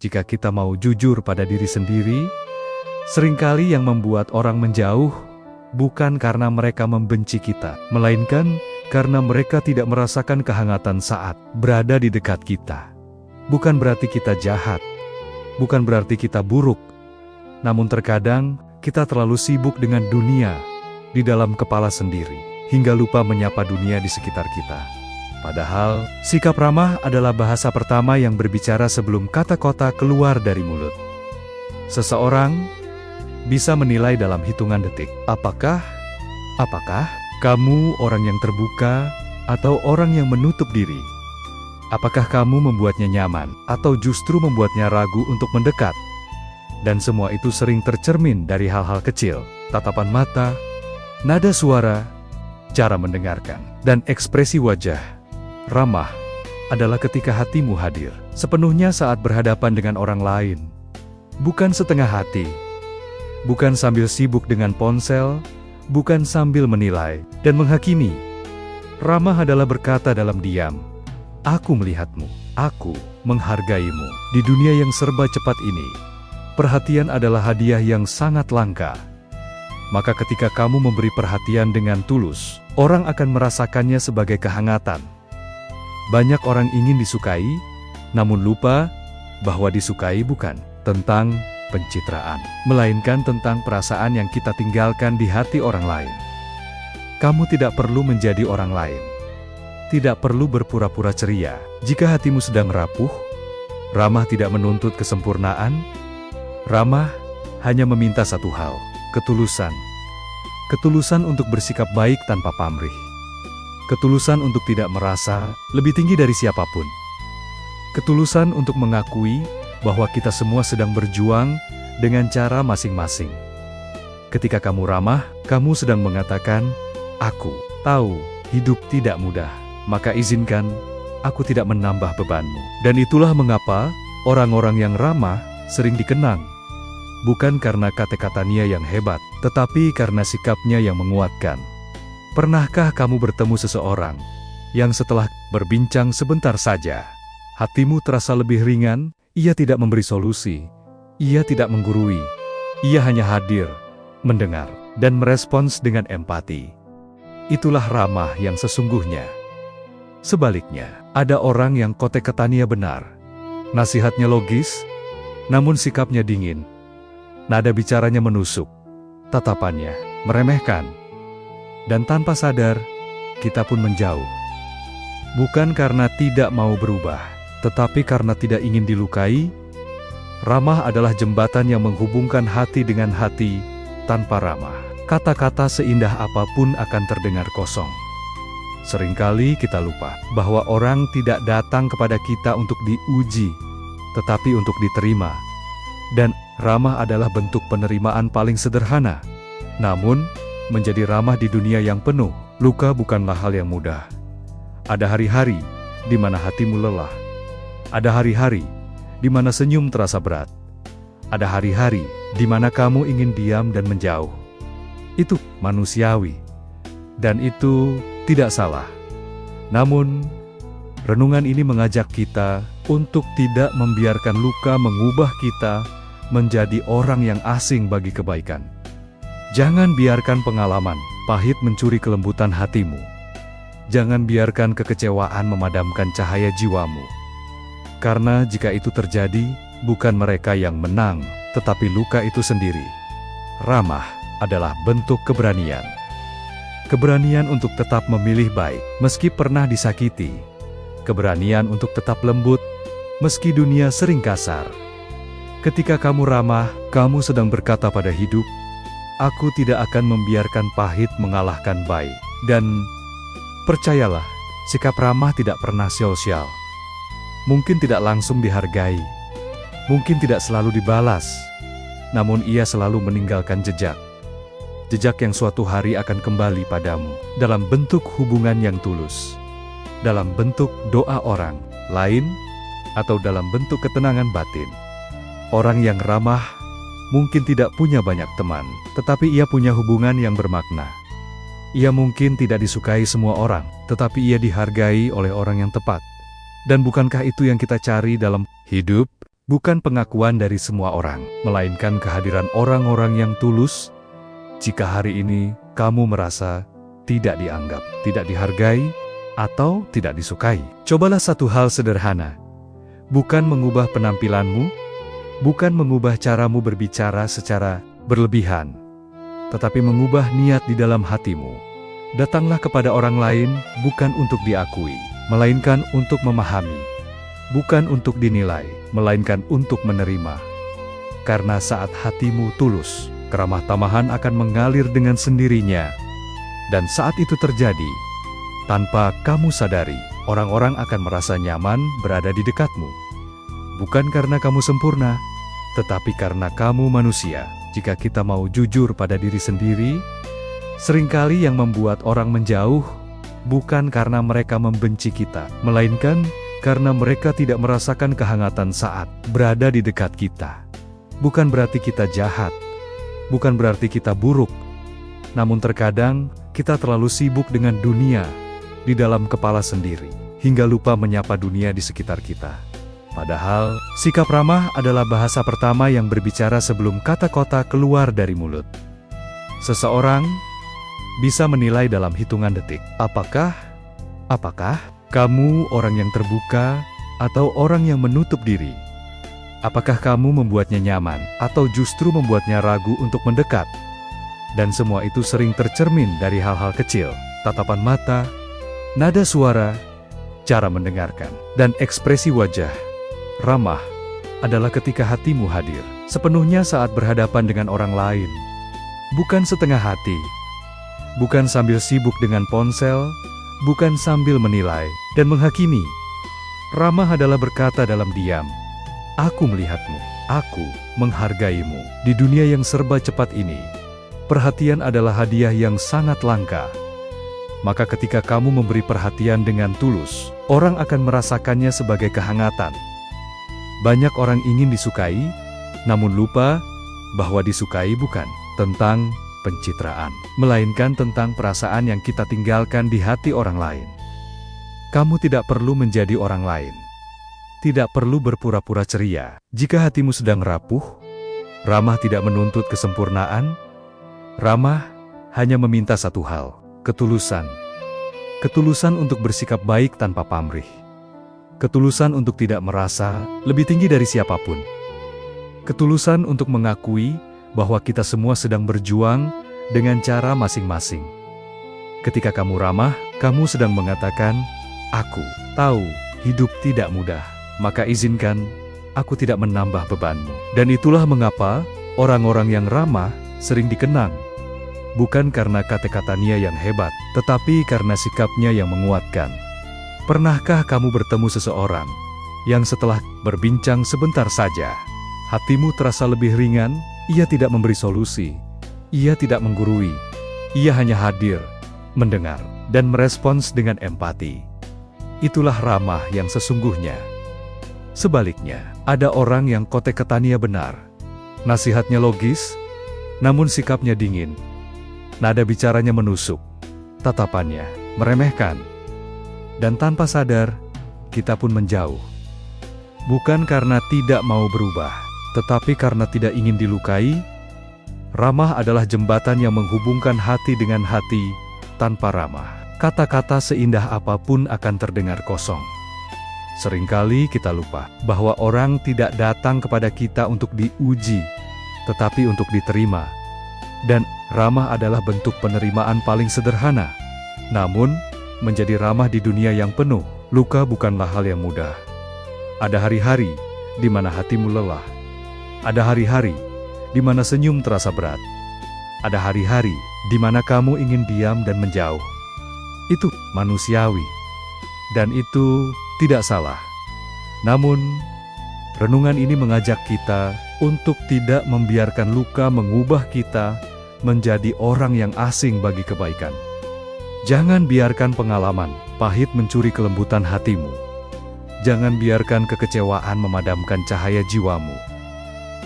Jika kita mau jujur pada diri sendiri, seringkali yang membuat orang menjauh bukan karena mereka membenci kita, melainkan karena mereka tidak merasakan kehangatan saat berada di dekat kita. Bukan berarti kita jahat, bukan berarti kita buruk, namun terkadang kita terlalu sibuk dengan dunia di dalam kepala sendiri, hingga lupa menyapa dunia di sekitar kita. Padahal, sikap ramah adalah bahasa pertama yang berbicara sebelum kata-kata keluar dari mulut. Seseorang bisa menilai dalam hitungan detik. Apakah kamu orang yang terbuka atau orang yang menutup diri? Apakah kamu membuatnya nyaman atau justru membuatnya ragu untuk mendekat? Dan semua itu sering tercermin dari hal-hal kecil, tatapan mata, nada suara, cara mendengarkan, dan ekspresi wajah. Ramah adalah ketika hatimu hadir sepenuhnya saat berhadapan dengan orang lain. Bukan setengah hati, bukan sambil sibuk dengan ponsel, bukan sambil menilai dan menghakimi. Ramah adalah berkata dalam diam, "Aku melihatmu, aku menghargaimu." Di dunia yang serba cepat ini, perhatian adalah hadiah yang sangat langka. Maka ketika kamu memberi perhatian dengan tulus, orang akan merasakannya sebagai kehangatan. Banyak orang ingin disukai, namun lupa bahwa disukai bukan tentang pencitraan, melainkan tentang perasaan yang kita tinggalkan di hati orang lain. Kamu tidak perlu menjadi orang lain. Tidak perlu berpura-pura ceria. Jika hatimu sedang rapuh, ramah tidak menuntut kesempurnaan. Ramah hanya meminta satu hal, ketulusan. Ketulusan untuk bersikap baik tanpa pamrih. Ketulusan untuk tidak merasa lebih tinggi dari siapapun. Ketulusan untuk mengakui bahwa kita semua sedang berjuang dengan cara masing-masing. Ketika kamu ramah, kamu sedang mengatakan, "Aku tahu hidup tidak mudah, maka izinkan aku tidak menambah bebanmu." Dan itulah mengapa orang-orang yang ramah sering dikenang. Bukan karena kata-katanya yang hebat, tetapi karena sikapnya yang menguatkan. Pernahkah kamu bertemu seseorang yang setelah berbincang sebentar saja, hatimu terasa lebih ringan? Ia tidak memberi solusi, ia tidak menggurui, ia hanya hadir, mendengar, dan merespons dengan empati. Itulah ramah yang sesungguhnya. Sebaliknya, ada orang yang kata-katanya benar, nasihatnya logis, namun sikapnya dingin, nada bicaranya menusuk, tatapannya meremehkan. Dan tanpa sadar, kita pun menjauh. Bukan karena tidak mau berubah, tetapi karena tidak ingin dilukai. Ramah adalah jembatan yang menghubungkan hati dengan hati. Tanpa ramah, kata-kata seindah apapun akan terdengar kosong. Seringkali kita lupa bahwa orang tidak datang kepada kita untuk diuji, tetapi untuk diterima. Dan ramah adalah bentuk penerimaan paling sederhana. Namun, menjadi ramah di dunia yang penuh luka bukanlah hal yang mudah. Ada hari-hari di mana hatimu lelah. Ada hari-hari di mana senyum terasa berat. Ada hari-hari di mana kamu ingin diam dan menjauh. Itu manusiawi. Dan itu tidak salah. Namun, renungan ini mengajak kita untuk tidak membiarkan luka mengubah kita menjadi orang yang asing bagi kebaikan. Jangan biarkan pengalaman pahit mencuri kelembutan hatimu. Jangan biarkan kekecewaan memadamkan cahaya jiwamu. Karena jika itu terjadi, bukan mereka yang menang, tetapi luka itu sendiri. Ramah adalah bentuk keberanian. Keberanian untuk tetap memilih baik, meski pernah disakiti. Keberanian untuk tetap lembut, meski dunia sering kasar. Ketika kamu ramah, kamu sedang berkata pada hidup, "Aku tidak akan membiarkan pahit mengalahkan baik." Dan percayalah, sikap ramah tidak pernah sia-sia. Mungkin tidak langsung dihargai, mungkin tidak selalu dibalas, namun ia selalu meninggalkan jejak. Jejak yang suatu hari akan kembali padamu, dalam bentuk hubungan yang tulus, dalam bentuk doa orang lain, atau dalam bentuk ketenangan batin. Orang yang ramah mungkin tidak punya banyak teman, tetapi ia punya hubungan yang bermakna. Ia mungkin tidak disukai semua orang, tetapi ia dihargai oleh orang yang tepat. Dan bukankah itu yang kita cari dalam hidup? bukan pengakuan dari semua orang, melainkan kehadiran orang-orang yang tulus. Jika hari ini kamu merasa tidak dianggap, tidak dihargai, atau tidak disukai, cobalah satu hal sederhana. Bukan mengubah penampilanmu, bukan mengubah caramu berbicara secara berlebihan, tetapi mengubah niat di dalam hatimu. Datanglah kepada orang lain bukan untuk diakui, melainkan untuk memahami. Bukan untuk dinilai, melainkan untuk menerima. Karena saat hatimu tulus, keramah tamahan akan mengalir dengan sendirinya. Dan saat itu terjadi, tanpa kamu sadari, orang-orang akan merasa nyaman berada di dekatmu. Bukan karena kamu sempurna, tetapi karena kamu manusia. Jika kita mau jujur pada diri sendiri, seringkali yang membuat orang menjauh bukan karena mereka membenci kita, melainkan karena mereka tidak merasakan kehangatan saat berada di dekat kita. Bukan berarti kita jahat, bukan berarti kita buruk, namun terkadang kita terlalu sibuk dengan dunia di dalam kepala sendiri, hingga lupa menyapa dunia di sekitar kita. Padahal, sikap ramah adalah bahasa pertama yang berbicara sebelum kata-kata keluar dari mulut. Seseorang bisa menilai dalam hitungan detik. Apakah kamu orang yang terbuka atau orang yang menutup diri? Apakah kamu membuatnya nyaman atau justru membuatnya ragu untuk mendekat? Dan semua itu sering tercermin dari hal-hal kecil, tatapan mata, nada suara, cara mendengarkan, dan ekspresi wajah. Ramah adalah ketika hatimu hadir sepenuhnya saat berhadapan dengan orang lain. Bukan setengah hati, bukan sambil sibuk dengan ponsel, bukan sambil menilai dan menghakimi. Ramah adalah berkata dalam diam, "Aku melihatmu, aku menghargaimu." Di dunia yang serba cepat ini, perhatian adalah hadiah yang sangat langka. Maka ketika kamu memberi perhatian dengan tulus, orang akan merasakannya sebagai kehangatan. Banyak orang ingin disukai, namun lupa bahwa disukai bukan tentang pencitraan, melainkan tentang perasaan yang kita tinggalkan di hati orang lain. Kamu tidak perlu menjadi orang lain. Tidak perlu berpura-pura ceria. Jika hatimu sedang rapuh, ramah tidak menuntut kesempurnaan. Ramah hanya meminta satu hal, ketulusan. Ketulusan untuk bersikap baik tanpa pamrih. Ketulusan untuk tidak merasa lebih tinggi dari siapapun. Ketulusan untuk mengakui bahwa kita semua sedang berjuang dengan cara masing-masing. Ketika kamu ramah, kamu sedang mengatakan, "Aku tahu hidup tidak mudah, maka izinkan aku tidak menambah bebanmu." Dan itulah mengapa orang-orang yang ramah sering dikenang. Bukan karena kata-katanya yang hebat, tetapi karena sikapnya yang menguatkan. Pernahkah kamu bertemu seseorang yang setelah berbincang sebentar saja, hatimu terasa lebih ringan? Ia tidak memberi solusi, ia tidak menggurui, ia hanya hadir, mendengar, dan merespons dengan empati. Itulah ramah yang sesungguhnya. Sebaliknya, ada orang yang kata-katanya benar, nasihatnya logis, namun sikapnya dingin, nada bicaranya menusuk, tatapannya meremehkan. Dan tanpa sadar, kita pun menjauh. Bukan karena tidak mau berubah, tetapi karena tidak ingin dilukai. Ramah adalah jembatan yang menghubungkan hati dengan hati. Tanpa ramah, kata-kata seindah apapun akan terdengar kosong. Seringkali kita lupa bahwa orang tidak datang kepada kita untuk diuji, tetapi untuk diterima. Dan ramah adalah bentuk penerimaan paling sederhana. Namun, menjadi ramah di dunia yang penuh luka bukanlah hal yang mudah. Ada hari-hari di mana hatimu lelah. Ada hari-hari di mana senyum terasa berat. Ada hari-hari di mana kamu ingin diam dan menjauh. Itu manusiawi. Dan itu tidak salah. Namun, renungan ini mengajak kita untuk tidak membiarkan luka mengubah kita menjadi orang yang asing bagi kebaikan. Jangan biarkan pengalaman pahit mencuri kelembutan hatimu. Jangan biarkan kekecewaan memadamkan cahaya jiwamu.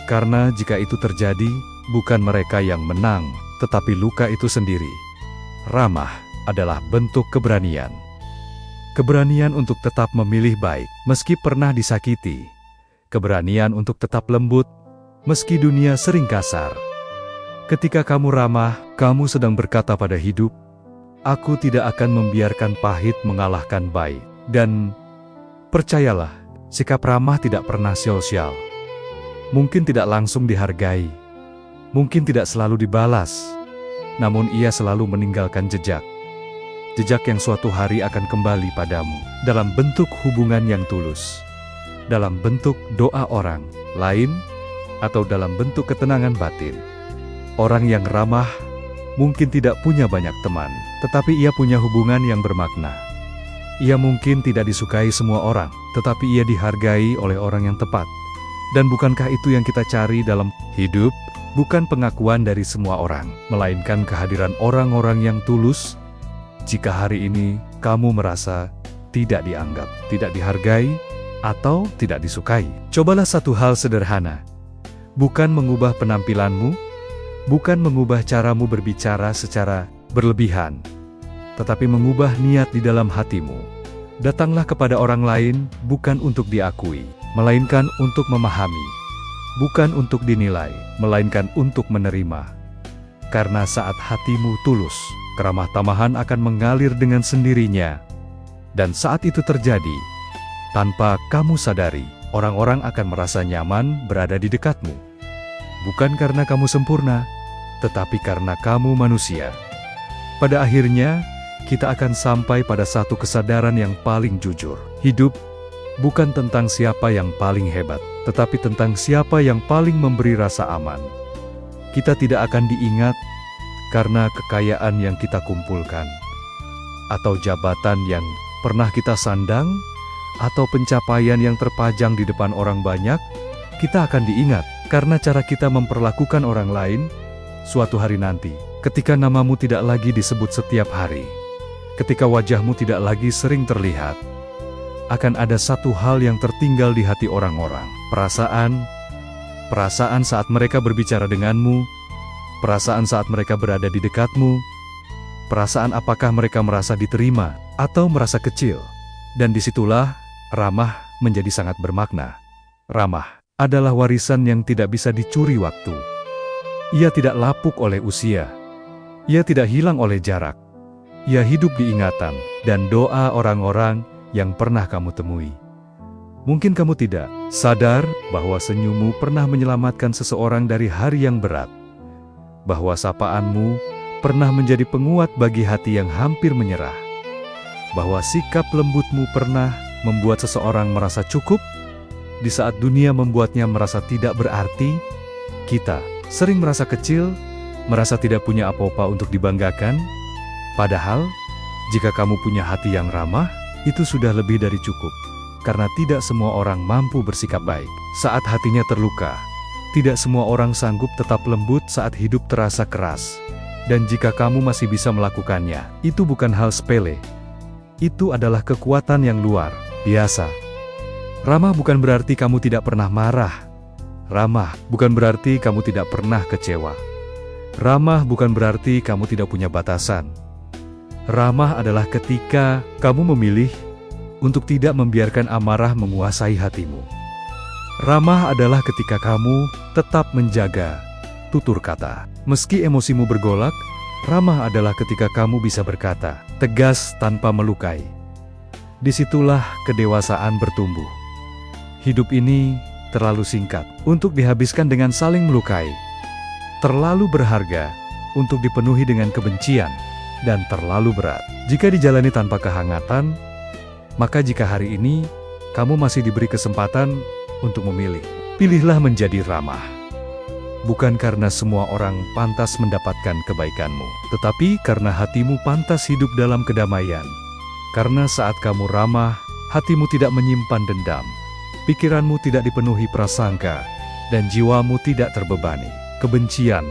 Karena jika itu terjadi, bukan mereka yang menang, tetapi luka itu sendiri. Ramah adalah bentuk keberanian. Keberanian untuk tetap memilih baik, meski pernah disakiti. keberanian untuk tetap lembut, meski dunia sering kasar. Ketika kamu ramah, kamu sedang berkata pada hidup, "Aku tidak akan membiarkan pahit mengalahkan baik." Dan percayalah, sikap ramah tidak pernah sia-sia. Mungkin tidak langsung dihargai, mungkin tidak selalu dibalas, namun ia selalu meninggalkan jejak. Jejak yang suatu hari akan kembali padamu, dalam bentuk hubungan yang tulus, dalam bentuk doa orang lain, atau dalam bentuk ketenangan batin. Orang yang ramah mungkin tidak punya banyak teman, tetapi ia punya hubungan yang bermakna. Ia mungkin tidak disukai semua orang, tetapi ia dihargai oleh orang yang tepat. Dan bukankah itu yang kita cari dalam hidup? Bukan pengakuan dari semua orang, melainkan kehadiran orang-orang yang tulus. Jika hari ini kamu merasa tidak dianggap, tidak dihargai, atau tidak disukai, cobalah satu hal sederhana. Bukan mengubah penampilanmu, bukan mengubah caramu berbicara secara berlebihan, tetapi mengubah niat di dalam hatimu. Datanglah kepada orang lain bukan untuk diakui, melainkan untuk memahami. Bukan untuk dinilai, melainkan untuk menerima. Karena saat hatimu tulus, keramah tamahan akan mengalir dengan sendirinya. Dan saat itu terjadi, tanpa kamu sadari, orang-orang akan merasa nyaman berada di dekatmu. Bukan karena kamu sempurna, tetapi karena kamu manusia. Pada akhirnya, kita akan sampai pada satu kesadaran yang paling jujur. Hidup bukan tentang siapa yang paling hebat, tetapi tentang siapa yang paling memberi rasa aman. Kita tidak akan diingat karena kekayaan yang kita kumpulkan, atau jabatan yang pernah kita sandang, atau pencapaian yang terpajang di depan orang banyak. Kita akan diingat karena cara kita memperlakukan orang lain. Suatu hari nanti, ketika namamu tidak lagi disebut setiap hari, ketika wajahmu tidak lagi sering terlihat, akan ada satu hal yang tertinggal di hati orang-orang. Perasaan saat mereka berbicara denganmu, perasaan saat mereka berada di dekatmu, perasaan apakah mereka merasa diterima atau merasa kecil. Dan disitulah ramah menjadi sangat bermakna. Ramah adalah warisan yang tidak bisa dicuri waktu. Ia tidak lapuk oleh usia. Ia tidak hilang oleh jarak. Ia hidup di ingatan dan doa orang-orang yang pernah kamu temui. Mungkin kamu tidak sadar bahwa senyummu pernah menyelamatkan seseorang dari hari yang berat, bahwa sapaanmu pernah menjadi penguat bagi hati yang hampir menyerah, bahwa sikap lembutmu pernah membuat seseorang merasa cukup di saat dunia membuatnya merasa tidak berarti. Kita sering merasa kecil, merasa tidak punya apa-apa untuk dibanggakan. Padahal, jika kamu punya hati yang ramah, itu sudah lebih dari cukup. Karena tidak semua orang mampu bersikap baik saat hatinya terluka. Tidak semua orang sanggup tetap lembut saat hidup terasa keras. Dan jika kamu masih bisa melakukannya, itu bukan hal sepele. Itu adalah kekuatan yang luar biasa. Ramah bukan berarti kamu tidak pernah marah. Ramah bukan berarti kamu tidak pernah kecewa. Ramah bukan berarti kamu tidak punya batasan. Ramah adalah ketika kamu memilih untuk tidak membiarkan amarah menguasai hatimu. Ramah adalah ketika kamu tetap menjaga tutur kata. Meski emosimu bergolak, ramah adalah ketika kamu bisa berkata tegas tanpa melukai. Disitulah kedewasaan bertumbuh. Hidup ini terlalu singkat untuk dihabiskan dengan saling melukai. Terlalu berharga untuk dipenuhi dengan kebencian. Dan terlalu berat jika dijalani tanpa kehangatan. Maka jika hari ini kamu masih diberi kesempatan untuk memilih, pilihlah menjadi ramah. Bukan karena semua orang pantas mendapatkan kebaikanmu, tetapi karena hatimu pantas hidup dalam kedamaian. Karena saat kamu ramah, hatimu tidak menyimpan dendam, pikiranmu tidak dipenuhi prasangka, dan jiwamu tidak terbebani kebencian.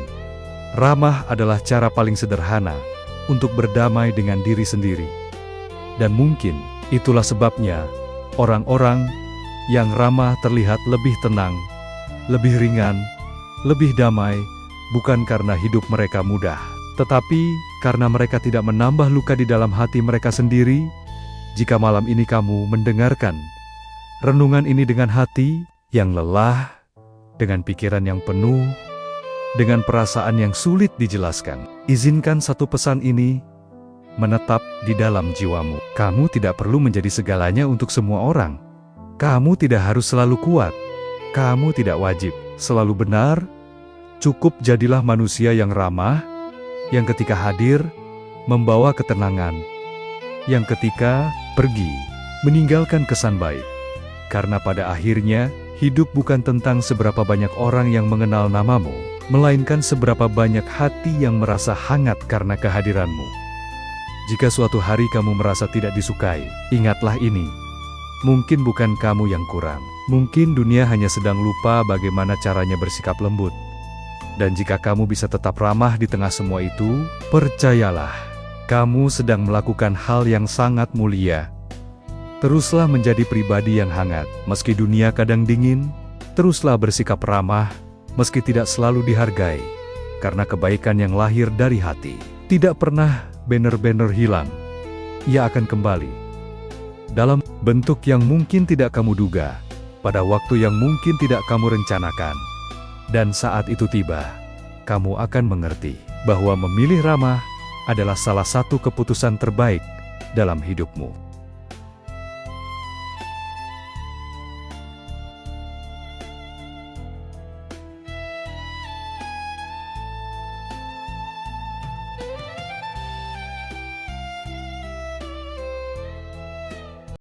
Ramah adalah cara paling sederhana untuk berdamai dengan diri sendiri. Dan mungkin itulah sebabnya orang-orang yang ramah terlihat lebih tenang, lebih ringan, lebih damai, bukan karena hidup mereka mudah, tetapi karena mereka tidak menambah luka di dalam hati mereka sendiri. Jika malam ini kamu mendengarkan renungan ini dengan hati yang lelah, dengan pikiran yang penuh, dengan perasaan yang sulit dijelaskan. Izinkan satu pesan ini menetap di dalam jiwamu. Kamu tidak perlu menjadi segalanya untuk semua orang. Kamu tidak harus selalu kuat. Kamu tidak wajib selalu benar. Cukup jadilah manusia yang ramah, yang ketika hadir, membawa ketenangan, yang ketika pergi, meninggalkan kesan baik. Karena pada akhirnya, hidup bukan tentang seberapa banyak orang yang mengenal namamu, melainkan seberapa banyak hati yang merasa hangat karena kehadiranmu. Jika suatu hari kamu merasa tidak disukai, ingatlah ini. Mungkin bukan kamu yang kurang. Mungkin dunia hanya sedang lupa bagaimana caranya bersikap lembut. Dan jika kamu bisa tetap ramah di tengah semua itu, percayalah, kamu sedang melakukan hal yang sangat mulia. Teruslah menjadi pribadi yang hangat, meski dunia kadang dingin. Teruslah bersikap ramah, meski tidak selalu dihargai. Karena kebaikan yang lahir dari hati tidak pernah benar-benar hilang. Ia akan kembali dalam bentuk yang mungkin tidak kamu duga, pada waktu yang mungkin tidak kamu rencanakan. Dan saat itu tiba, kamu akan mengerti bahwa memilih ramah adalah salah satu keputusan terbaik dalam hidupmu.